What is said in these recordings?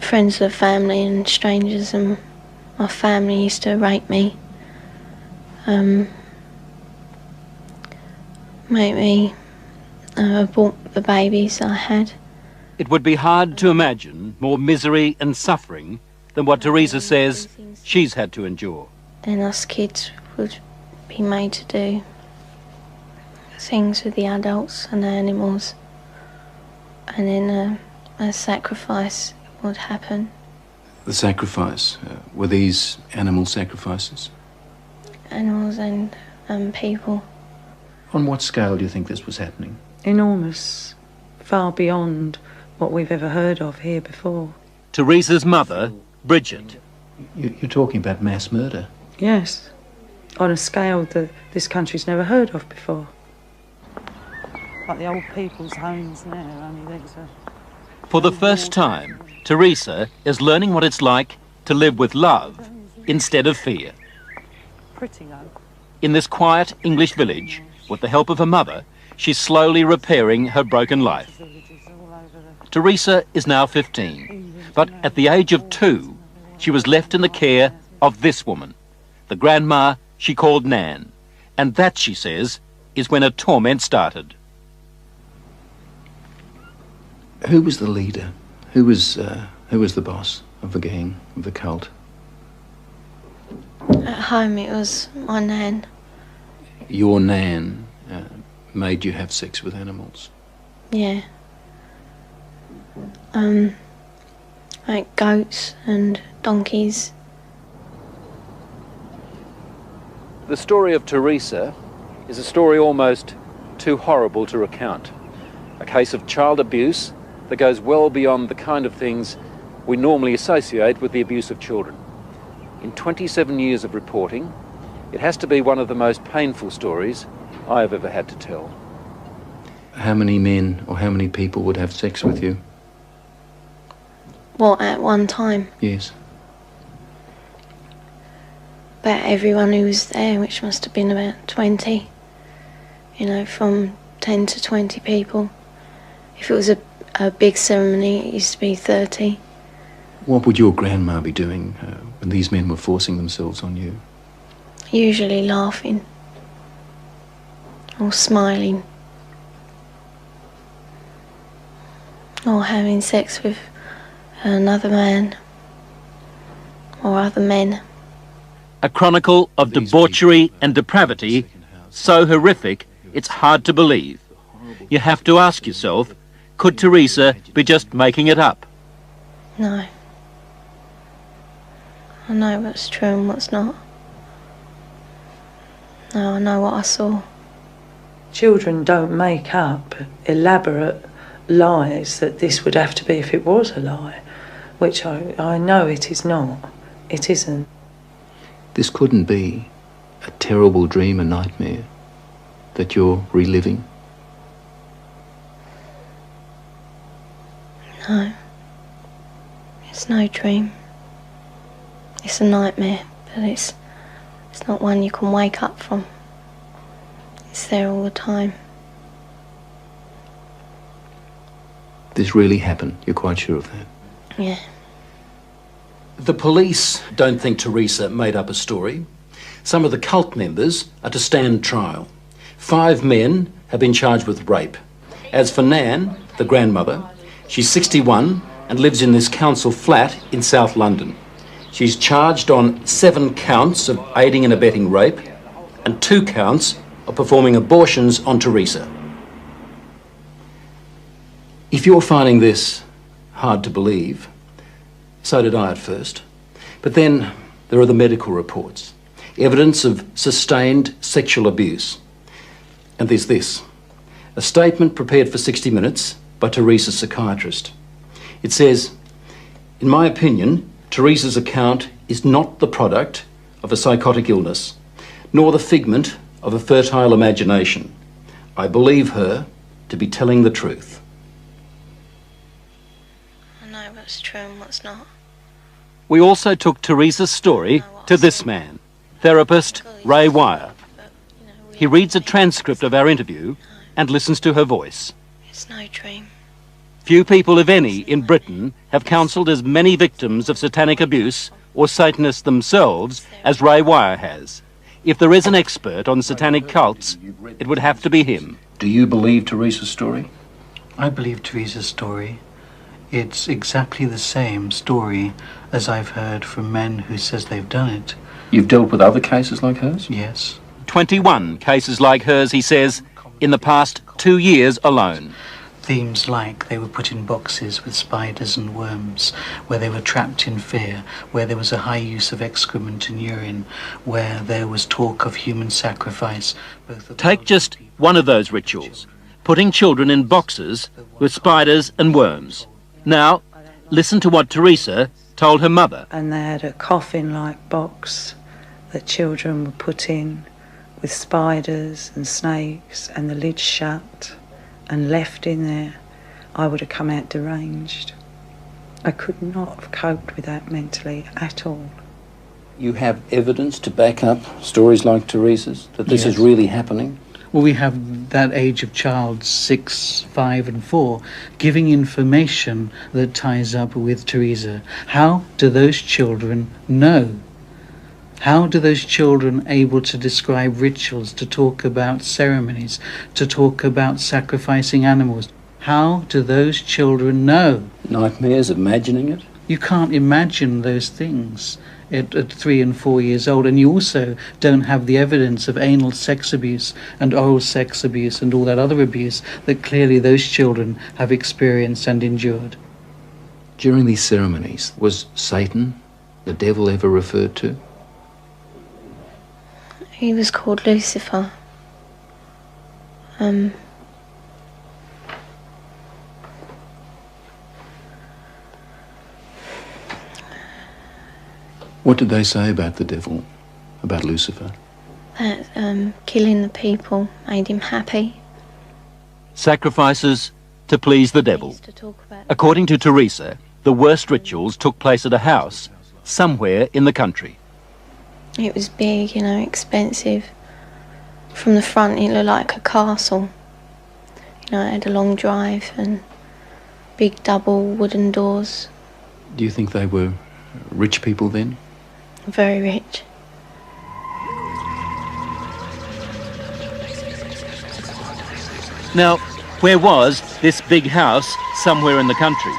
friends of the family and strangers, and my family used to rape me, make me abort the babies I had. It would be hard to imagine more misery and suffering than what Teresa says she's had to endure. And us kids would be made to do things with the adults and the animals, and then a sacrifice would happen. The sacrifice, were these animal sacrifices? Animals and people. On what scale do you think this was happening? Enormous, far beyond what we've ever heard of here before. Teresa's mother, Bridget. You're talking about mass murder? Yes, on a scale that this country's never heard of before. Like the old people's homes now, only these are... For the first time, Teresa is learning what it's like to live with love instead of fear. Pretty low. In this quiet English village, with the help of her mother, she's slowly repairing her broken life. Teresa is now 15, but at the age of 2, she was left in the care of this woman, the grandma she called Nan, and that, she says, is when her torment started. Who was the leader? Who was the boss of the gang, of the cult? At home it was my nan. Your Nan made you have sex with animals? Yeah. Like goats and donkeys. The story of Teresa is a story almost too horrible to recount. A case of child abuse that goes well beyond the kind of things we normally associate with the abuse of children. In 27 years of reporting, it has to be one of the most painful stories I have ever had to tell. How many men or how many people would have sex with you? What, at one time? Yes. About everyone who was there, which must have been about 20. You know, from 10 to 20 people. If it was a big ceremony, it used to be 30. What would your grandma be doing when these men were forcing themselves on you? Usually laughing. Or smiling. Or having sex with another man. Or other men. A chronicle of debauchery and depravity so horrific it's hard to believe. You have to ask yourself, could Teresa be just making it up? No. I know what's true and what's not. No, I know what I saw. Children don't make up elaborate lies that this would have to be if it was a lie, which I know it is not. It isn't. This couldn't be a terrible dream, a nightmare that you're reliving? No. It's no dream. It's a nightmare, but it's not one you can wake up from. It's there all the time. This really happened, you're quite sure of that? Yeah. The police don't think Teresa made up a story. Some of the cult members are to stand trial. 5 men have been charged with rape. As for Nan, the grandmother, she's 61 and lives in this council flat in South London. She's charged on 7 counts of aiding and abetting rape and 2 counts of performing abortions on Teresa. If you're finding this hard to believe, so did I at first. But then there are the medical reports, evidence of sustained sexual abuse. And there's this, a statement prepared for 60 Minutes by Teresa's psychiatrist. It says, in my opinion, Teresa's account is not the product of a psychotic illness, nor the figment of a fertile imagination. I believe her to be telling the truth. I know what's true and what's not. We also took Teresa's story to this man, therapist Ray Wire. He reads a transcript of our interview and listens to her voice. It's no dream. Few people, if any, in Britain have counselled as many victims of satanic abuse or Satanists themselves as Ray Wire has. If there is an expert on satanic cults, it would have to be him. Do you believe Teresa's story? I believe Teresa's story. It's exactly the same story as I've heard from men who says they've done it. You've dealt with other cases like hers? Yes. 21 cases like hers, he says, in the past 2 years alone. Themes like they were put in boxes with spiders and worms, where they were trapped in fear, where there was a high use of excrement and urine, where there was talk of human sacrifice. Take just one of those rituals, putting children in boxes with spiders and worms. Now, listen to what Teresa told her mother. And they had a coffin-like box that children were put in with spiders and snakes and the lid shut and left in there. I would have come out deranged. I could not have coped with that mentally at all. You have evidence to back up stories like Teresa's, that this is really happening? Well, we have that age of child, 6, 5 and 4, giving information that ties up with Teresa. How do those children know? How do those children able to describe rituals, to talk about ceremonies, to talk about sacrificing animals? How do those children know? Nightmares, imagining it? You can't imagine those things at 3 and 4 years old, and you also don't have the evidence of anal sex abuse and oral sex abuse and all that other abuse that clearly those children have experienced and endured. During these ceremonies, was Satan, the devil, ever referred to? He was called Lucifer. What did they say about the devil, about Lucifer? That killing the people made him happy. Sacrifices to please the devil. According to Teresa, the worst rituals took place at a house somewhere in the country. It was big, expensive. From the front it looked like a castle. It had a long drive and big double wooden doors. Do you think they were rich people then? Very rich. Now, where was this big house somewhere in the country?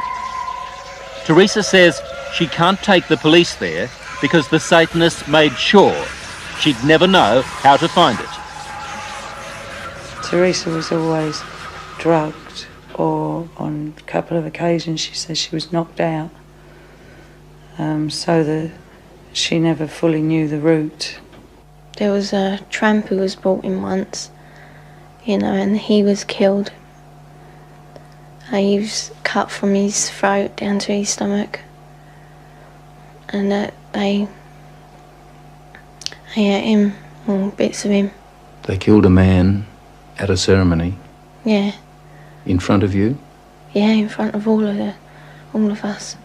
Teresa says she can't take the police there because the Satanists made sure she'd never know how to find it. Teresa was always drugged, or on a couple of occasions she says she was knocked out, so that she never fully knew the route. There was a tramp who was brought in once, and he was killed. He was cut from his throat down to his stomach, and they ate him, or bits of him. They killed a man at a ceremony? Yeah. In front of you? Yeah, in front of all of us.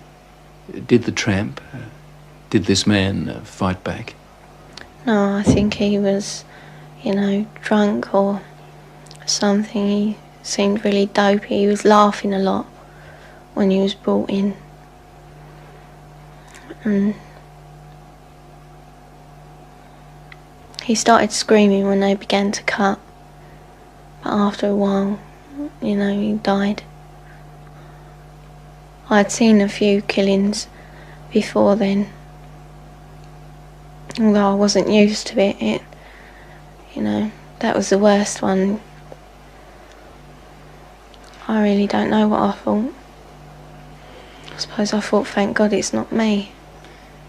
Did the tramp, did this man fight back? No, I think he was, drunk or something. He seemed really dopey. He was laughing a lot when he was brought in. And he started screaming when they began to cut. But after a while, he died. I'd seen a few killings before then. Although I wasn't used to it, that was the worst one. I really don't know what I thought. I suppose I thought, thank God it's not me.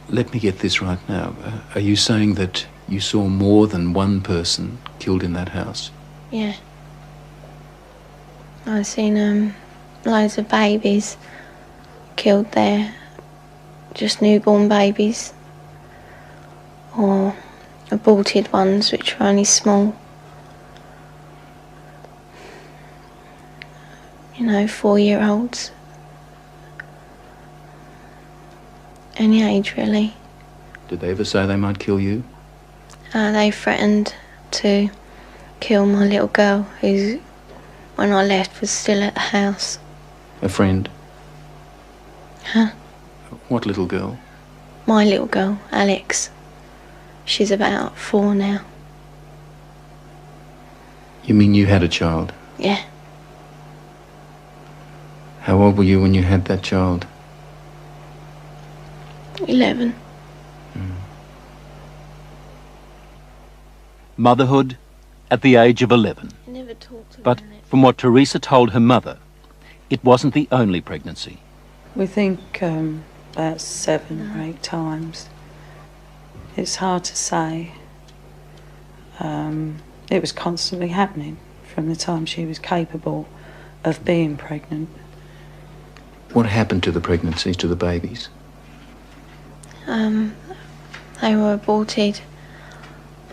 Let me get this right now. Are you saying that you saw more than one person killed in that house? Yeah. I've seen loads of babies killed there. Just newborn babies. Or aborted ones, which were only small. 4-year-olds. Any age, really. Did they ever say they might kill you? They threatened to kill my little girl, who, when I left, was still at the house. A friend? Huh? What little girl? My little girl, Alex. She's about 4 now. You mean you had a child? Yeah. How old were you when you had that child? 11. Motherhood at the age of 11. I never talked about But it. from what Teresa told her mother, it wasn't the only pregnancy. We think about 7 or 8 times. It's hard to say. It was constantly happening from the time she was capable of being pregnant. What happened to the pregnancies, to the babies? They were aborted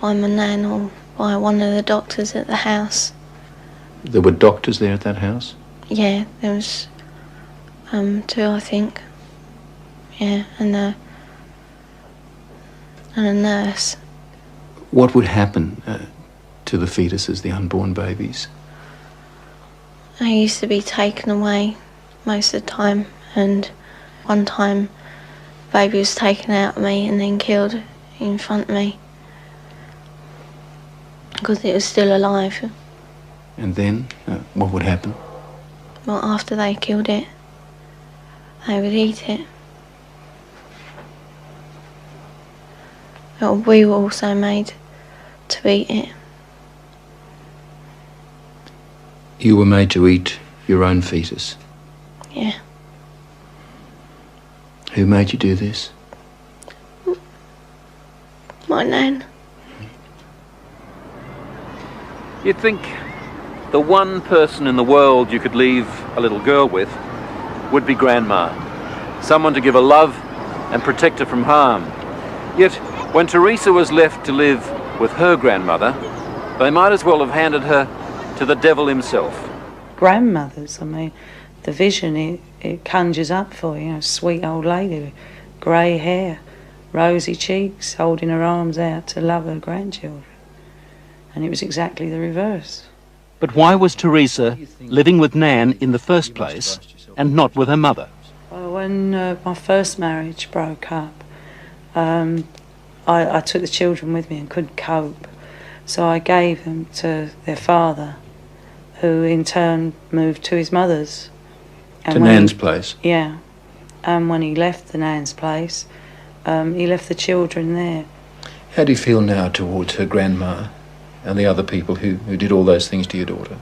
by my nan or by one of the doctors at the house. There were doctors there at that house? Yeah, there was 2, I think. Yeah, and a nurse. What would happen to the fetuses, the unborn babies? They used to be taken away most of the time, and one time the baby was taken out of me and then killed in front of me because it was still alive. And then, what would happen? Well, after they killed it, they would eat it. Well, we were also made to eat it. You were made to eat your own fetus. Yeah. Who made you do this? My nan. You'd think the one person in the world you could leave a little girl with would be Grandma. Someone to give her love and protect her from harm. Yet, when Teresa was left to live with her grandmother, they might as well have handed her to the devil himself. Grandmothers, I mean, the vision it conjures up for you, a sweet old lady with grey hair, rosy cheeks, holding her arms out to love her grandchildren. And it was exactly the reverse. But why was Teresa living with Nan in the first place and not with her mother? Well, when my first marriage broke up, I took the children with me and couldn't cope. So I gave them to their father, who in turn moved to his mother's. And To when Nan's place? Yeah. And when he left the Nan's place, he left the children there. How do you feel now towards her grandma and the other people who did all those things to your daughter?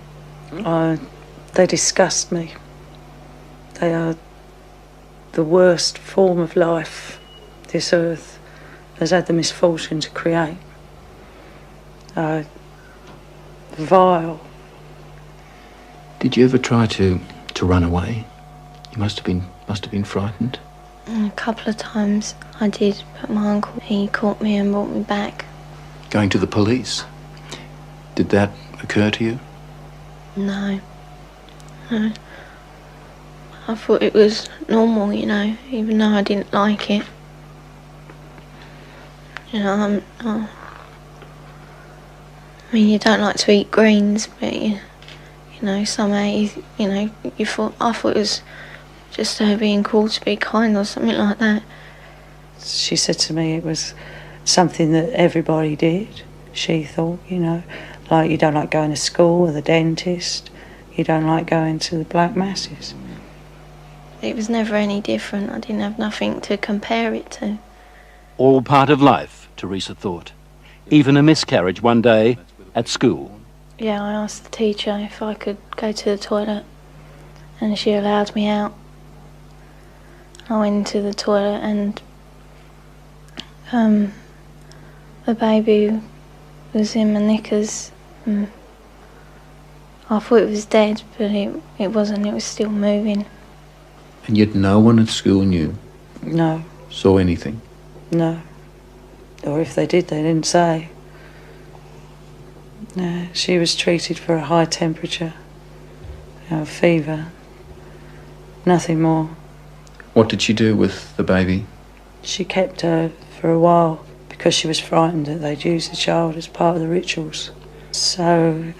They disgust me. They are the worst form of life this earth has had the misfortune to create. Vile. Did you ever try to run away? You must have been frightened. A couple of times I did, but my uncle, he caught me and brought me back. Going to the police? Did that occur to you? No. No. I thought it was normal, you know, even though I didn't like it. You know, I mean, you don't like to eat greens, but you know, somehow, I thought it was just her being called to be kind or something like that. She said to me it was something that everybody did, she thought, you know, like you don't like going to school or the dentist, you don't like going to the black masses. It was never any different. I didn't have nothing to compare it to. All part of life, Teresa thought. Even a miscarriage one day at school. Yeah, I asked the teacher if I could go to the toilet, and she allowed me out. I went into the toilet and the baby was in my knickers. I thought it was dead, but it wasn't. It was still moving. And yet no one at school knew? No. Saw anything? No. Or if they did, they didn't say. No, she was treated for a high temperature, fever, nothing more. What did she do with the baby? She kept her for a while because she was frightened that they'd use the child as part of the rituals. So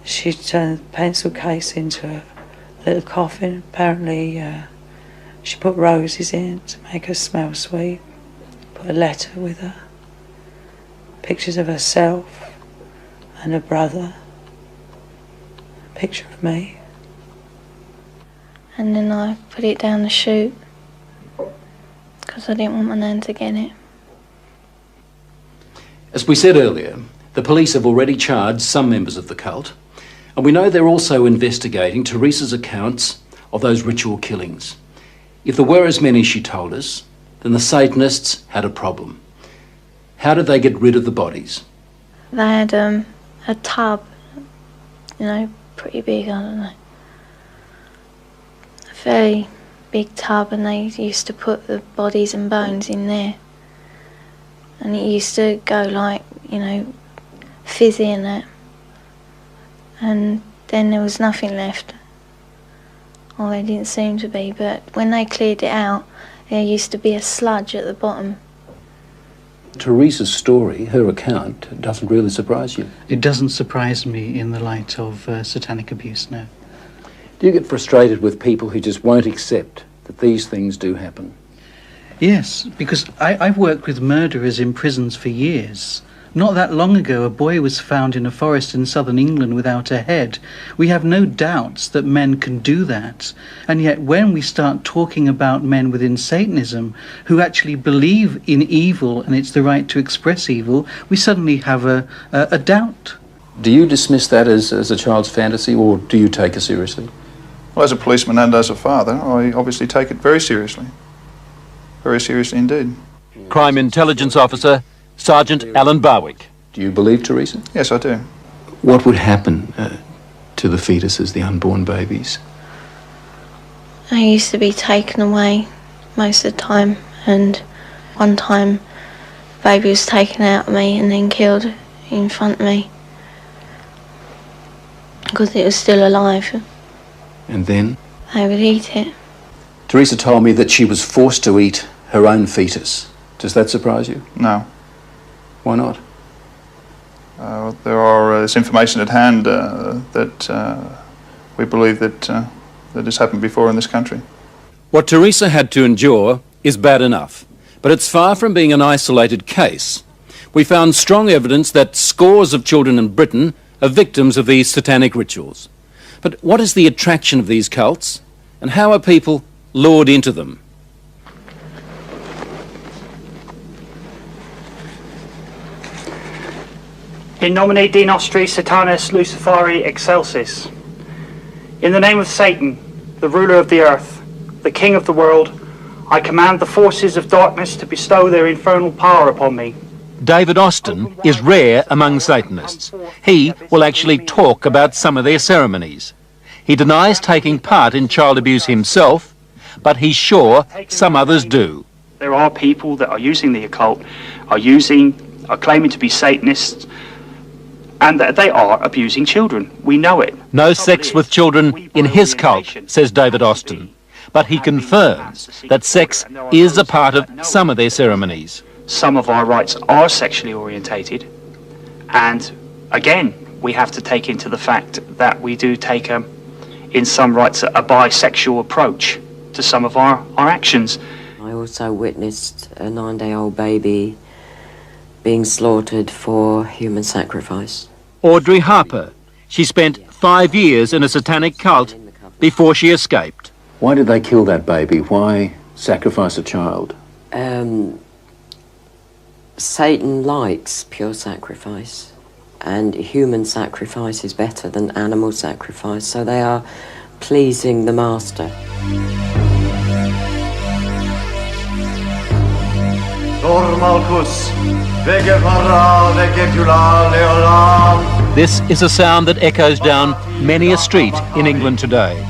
she turned the pencil case into a little coffin. Apparently she put roses in to make her smell sweet. Put a letter with her. Pictures of herself and her brother. A picture of me. And then I put it down the chute because I didn't want my nan to get it. As we said earlier, the police have already charged some members of the cult, and we know they're also investigating Teresa's accounts of those ritual killings. If there were as many she told us, then the Satanists had a problem. How did they get rid of the bodies? They had a tub, pretty big, I don't know. A very big tub, and they used to put the bodies and bones in there. And it used to go like, fizzy and that. And then there was nothing left. Or there didn't seem to be, but when they cleared it out, there used to be a sludge at the bottom. Teresa's story, her account, doesn't really surprise you. It doesn't surprise me in the light of satanic abuse, no. Do you get frustrated with people who just won't accept that these things do happen? Yes, because I've worked with murderers in prisons for years. Not that long ago, a boy was found in a forest in southern England without a head. We have no doubts that men can do that. And yet when we start talking about men within Satanism who actually believe in evil and it's the right to express evil, we suddenly have a doubt. Do you dismiss that as a child's fantasy, or do you take it seriously? Well, as a policeman and as a father, I obviously take it very seriously. Very seriously indeed. Crime Intelligence Officer Sergeant Alan Barwick. Do you believe Teresa? Yes, I do. What would happen to the fetuses, the unborn babies? I used to be taken away most of the time, and one time the baby was taken out of me and then killed in front of me because it was still alive. And then? They would eat it. Teresa told me that she was forced to eat her own fetus. Does that surprise you? No. Why not? There's information at hand that we believe that has happened before in this country. What Teresa had to endure is bad enough, but it's far from being an isolated case. We found strong evidence that scores of children in Britain are victims of these satanic rituals. But what is the attraction of these cults, and how are people lured into them? In nomine Dei Nostri Satanis Luciferi Excelsis. In the name of Satan, the ruler of the earth, the king of the world, I command the forces of darkness to bestow their infernal power upon me. David Austin is rare among Satanists. He will actually talk about some of their ceremonies. He denies taking part in child abuse himself, but he's sure some others do. There are people that are using the occult, are claiming to be Satanists, and that they are abusing children. We know it. No sex with children in his cult, says David Austin, but he confirms that sex is a part of some of their ceremonies. Some of our rites are sexually orientated, and again, we have to take into the fact that we do take, in some rites, a bisexual approach to some of our actions. I also witnessed a 9-day-old baby being slaughtered for human sacrifice. Audrey Harper. She spent 5 years in a satanic cult before she escaped. Why did they kill that baby? Why sacrifice a child? Satan likes pure sacrifice, and human sacrifice is better than animal sacrifice, so they are pleasing the master. This is a sound that echoes down many a street in England today.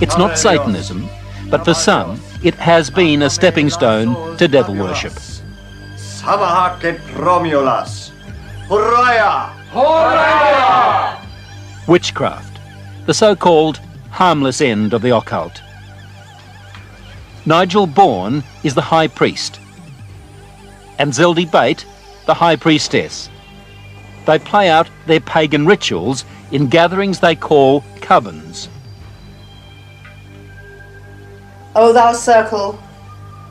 It's not Satanism, but for some, it has been a stepping stone to devil worship. Witchcraft, the so-called harmless end of the occult. Nigel Bourne is the high priest, and Zeldy Bate, the high priestess. they play out their pagan rituals in gatherings they call covens. O thou circle,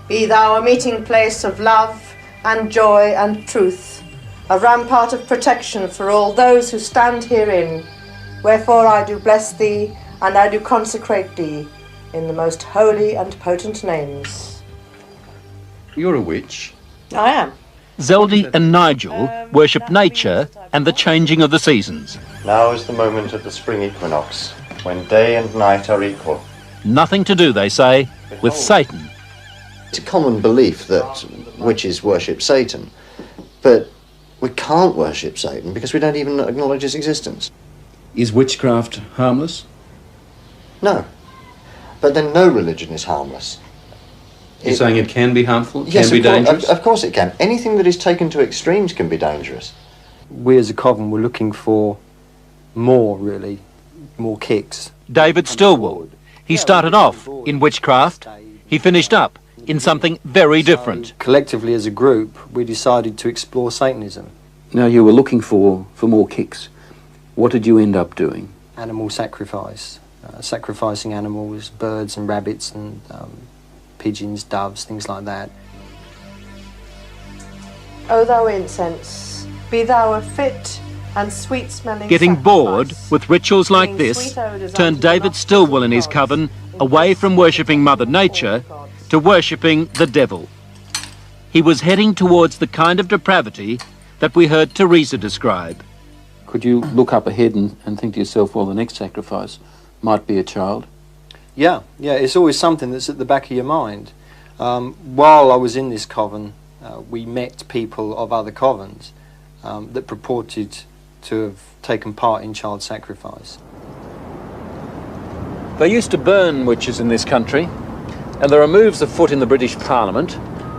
be thou a meeting place of love and joy and truth, a rampart of protection for all those who stand herein. Wherefore I do bless thee, and I do consecrate thee, in the most holy and potent names. You're a witch. I am. Zeldy and Nigel worship nature and the changing of the seasons. Now is the moment of the spring equinox, when day and night are equal. Nothing to do, they say, with Satan. It's a common belief that witches worship Satan, but we can't worship Satan because we don't even acknowledge his existence. Is witchcraft harmless? No. But then no religion is harmless. You're saying it can be harmful? Yes, can be dangerous? Of course it can. Anything that is taken to extremes can be dangerous. We as a coven were looking for more, really, more kicks. David Stillwell. He started off in witchcraft. He finished up in something very different. Collectively as a group, we decided to explore Satanism. Now, you were looking for more kicks. What did you end up doing? Animal sacrifice. Sacrificing animals, birds and rabbits and pigeons, doves, things like that. O thou incense, be thou a fit and sweet-smelling Getting sacrifice, bored with rituals like bringing this sweet odours turned unto the David nostrils Stillwell of and his gods, coven away from worshipping Mother Nature to worshipping the devil. He was heading towards the kind of depravity that we heard Teresa describe. Could you look up ahead and think to yourself, well, the next sacrifice might be a child? Yeah, it's always something that's at the back of your mind. While I was in this coven, we met people of other covens that purported to have taken part in child sacrifice. They used to burn witches in this country, and there are moves afoot in the British Parliament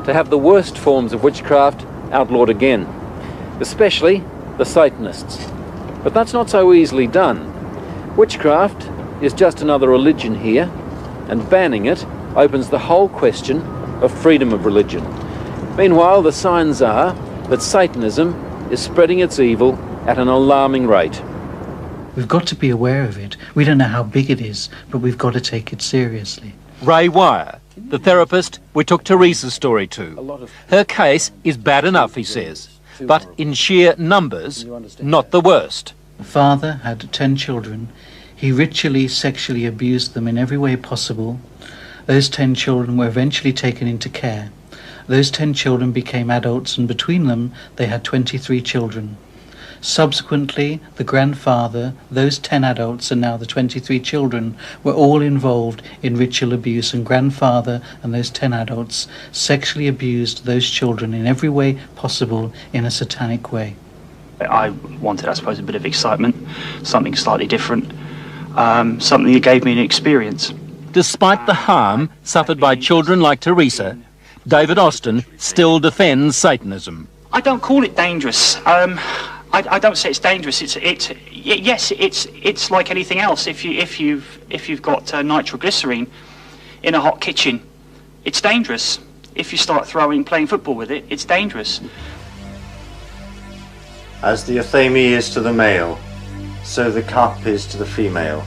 to have the worst forms of witchcraft outlawed again, especially the Satanists. But that's not so easily done. Witchcraft is just another religion here, and banning it opens the whole question of freedom of religion. Meanwhile, the signs are that Satanism is spreading its evil at an alarming rate. We've got to be aware of it. We don't know how big it is, but we've got to take it seriously. Ray Wire, the therapist we took Teresa's story to. Her case is bad enough, he says, but in sheer numbers, not the worst. The father had 10 children. He ritually sexually abused them in every way possible. Those 10 children were eventually taken into care. Those 10 children became adults, and between them they had 23 children. Subsequently, the grandfather, those 10 adults and now the 23 children were all involved in ritual abuse, and grandfather and those 10 adults sexually abused those children in every way possible in a satanic way. I wanted, I suppose, a bit of excitement, something slightly different, something that gave me an experience. Despite the harm suffered by children like Teresa, David Austin still defends Satanism. I don't call it dangerous. I don't say it's dangerous. Yes, it's like anything else. If you've got nitroglycerine in a hot kitchen, it's dangerous. If you start playing football with it, it's dangerous. As the athame is to the male, so the cup is to the female.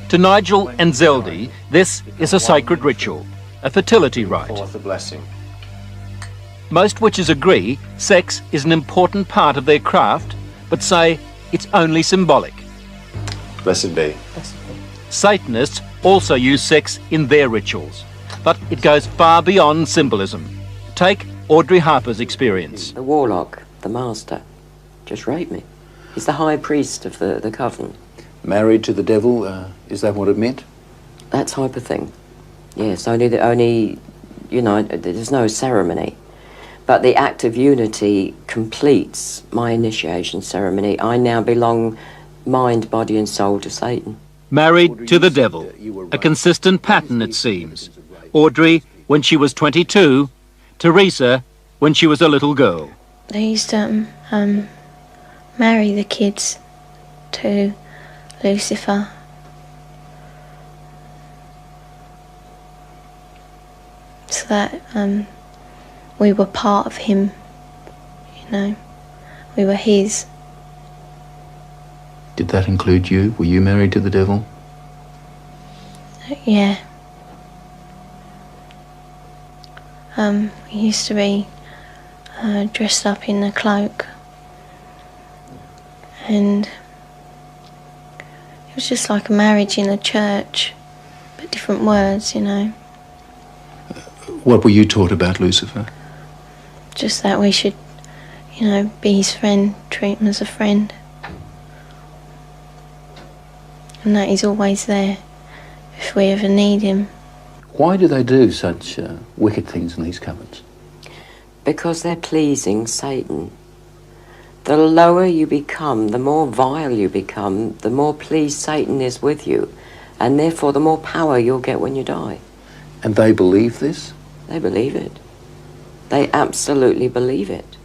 To Nigel and Zeldy, this is a sacred ritual, a fertility rite. Forth a blessing. Most witches agree sex is an important part of their craft, but say it's only symbolic. Blessed be. Satanists also use sex in their rituals, but it goes far beyond symbolism. Take Audrey Harper's experience. The warlock, the master, just raped me. He's the high priest of the coven. Married to the devil, is that what it meant? That type of thing. Yes, only, you know, there's no ceremony. But the act of unity completes my initiation ceremony. I now belong mind, body and soul to Satan. Married to the devil, a consistent pattern it seems. Audrey when she was 22, Teresa when she was a little girl. They used to marry the kids to Lucifer. So that we were part of him, you know. We were his. Did that include you? Were you married to the devil? Yeah. He used to be dressed up in a cloak, and it was just like a marriage in a church, but different words, you know. What were you taught about Lucifer? Just that we should, you know, be his friend, treat him as a friend, and that he's always there if we ever need him. Why do they do such wicked things in these covens? Because they're pleasing Satan. The lower you become, the more vile you become, the more pleased Satan is with you, and therefore the more power you'll get when you die. And they believe this? They believe it. They absolutely believe it.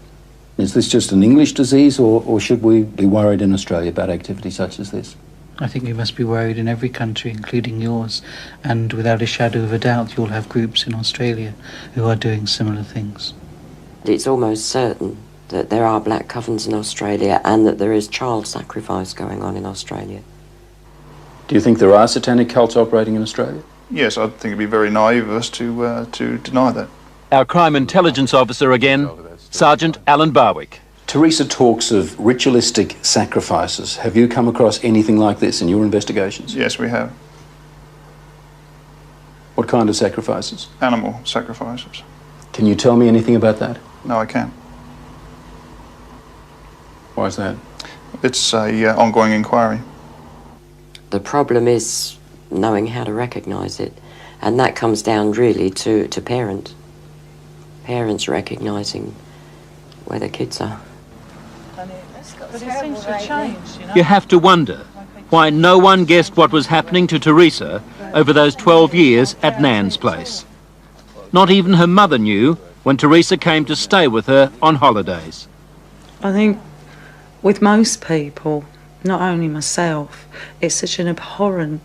Is this just an English disease, or should we be worried in Australia about activity such as this? I think you must be worried in every country, including yours, and without a shadow of a doubt you'll have groups in Australia who are doing similar things. It's almost certain that there are black covens in Australia and that there is child sacrifice going on in Australia. Do you think there are satanic cults operating in Australia? Yes, I think it'd be very naive of us to deny that. Our crime intelligence officer again, Sergeant Alan Barwick. Teresa talks of ritualistic sacrifices. Have you come across anything like this in your investigations? Yes, we have. What kind of sacrifices? Animal sacrifices. Can you tell me anything about that? No, I can't. Why is that? It's a ongoing inquiry. The problem is knowing how to recognise it, and that comes down really to parents. Parents recognising where their kids are. But it seems to have changed, you know. You have to wonder why no one guessed what was happening to Teresa over those 12 years at Nan's place. Not even her mother knew when Teresa came to stay with her on holidays. I think with most people, not only myself, it's such an abhorrent,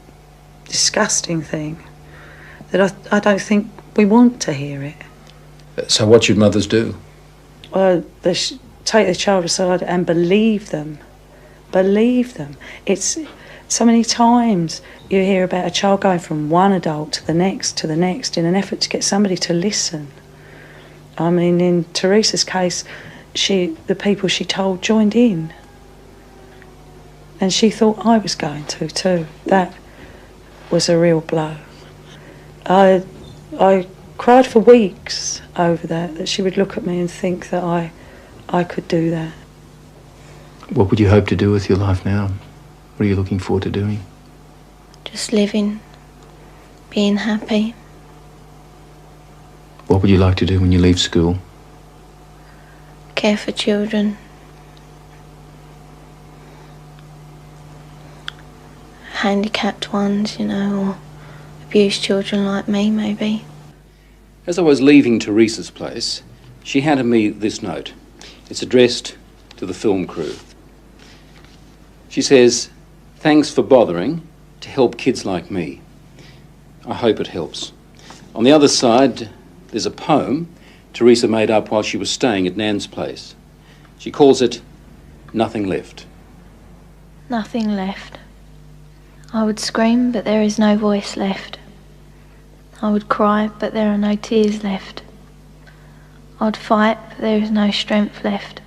disgusting thing that I don't think we want to hear it. So what should mothers do? Well, they take the child aside and believe them. Believe them. It's so many times you hear about a child going from one adult to the next in an effort to get somebody to listen. I mean, in Teresa's case, the people she told joined in. And she thought I was going to too. That was a real blow. I cried for weeks over that she would look at me and think that I could do that. What would you hope to do with your life now? What are you looking forward to doing? Just living, being happy. What would you like to do when you leave school? Care for children. Handicapped ones, you know, or abused children like me, maybe. As I was leaving Teresa's place, she handed me this note. It's addressed to the film crew. She says, "Thanks for bothering to help kids like me. I hope it helps." On the other side, there's a poem Teresa made up while she was staying at Nan's place. She calls it Nothing Left. Nothing left. I would scream, but there is no voice left. I would cry, but there are no tears left. I'd fight, but there is no strength left.